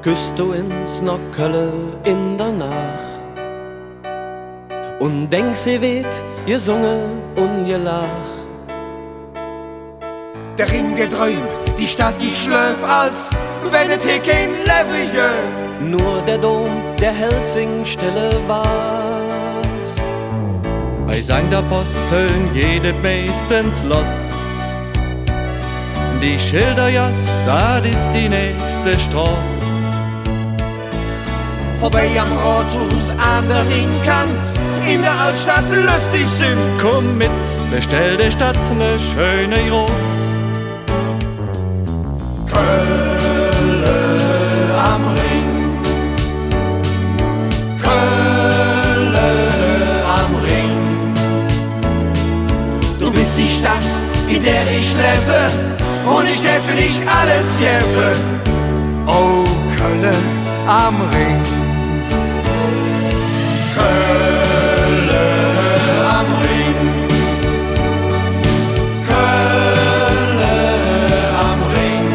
küsst du ins nach Kölle in der Nacht. Und denkst, ihr weht, ihr sunge und ihr lach. Der Ring, der träumt, die Stadt, die schlöf, als wenn es hier kein Leben jöf. Nur der Dom, der hält sing stille wach. Bei St. Aposteln jedet meistens los. Die Schilderjas, das ist die nächste Straße. Vorbei am Rathaus an der Ringkant, in der Altstadt lustig sind. Komm mit, bestell der Stadt ne schöne Ros. Kölle am Ring, Kölle am Ring. Du bist die Stadt, in der ich lebe, und ich werde für dich alles geben. Oh, Kölle am Ring, Kölle am Ring, Kölle am Ring.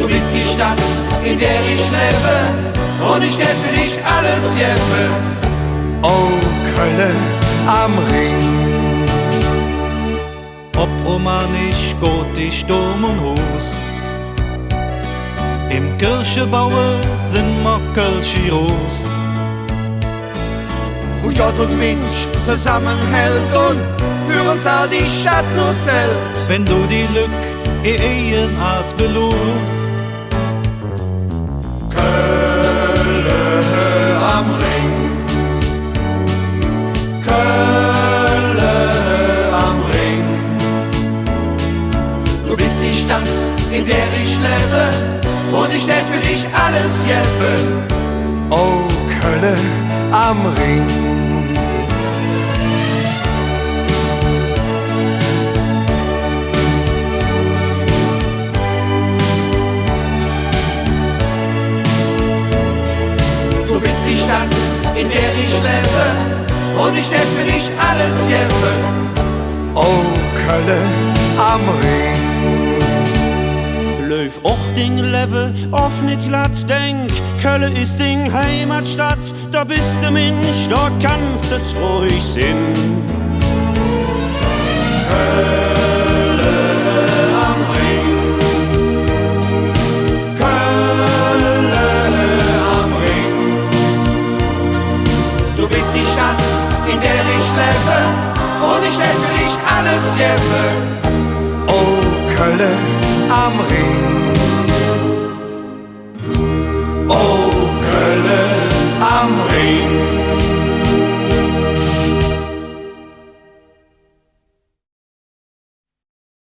Du bist die Stadt, in der ich lebe, und ich werde für dich alles geben. Oh, Kölle am Ring. Ob romanisch, gotisch, Dom und Haus. Im Kirchenbaue sind wir Kölschi-Ros. Wo Gott und Mensch zusammenhält und für uns all die Stadt nur zählt. Wenn du die Lück in Art belohst. Kölle am Ring, Kölle am Ring. Du bist die Stadt, in der ich lebe, und ich werde für dich alles geben. Oh, Kölle am Ring. Du bist die Stadt, in der ich lebe, und ich werde für dich alles geben. Oh, Kölle am Ring. Löw och ding Leve, oft nicht glatt, denk, Kölle ist ding Heimatstadt, da bist du Mensch, da kannst du ruhig sind. Kölle am Ring, Kölle am Ring. Du bist die Stadt, in der ich lebe, und ich werde für dich alles geben. Oh, Kölle am Ring.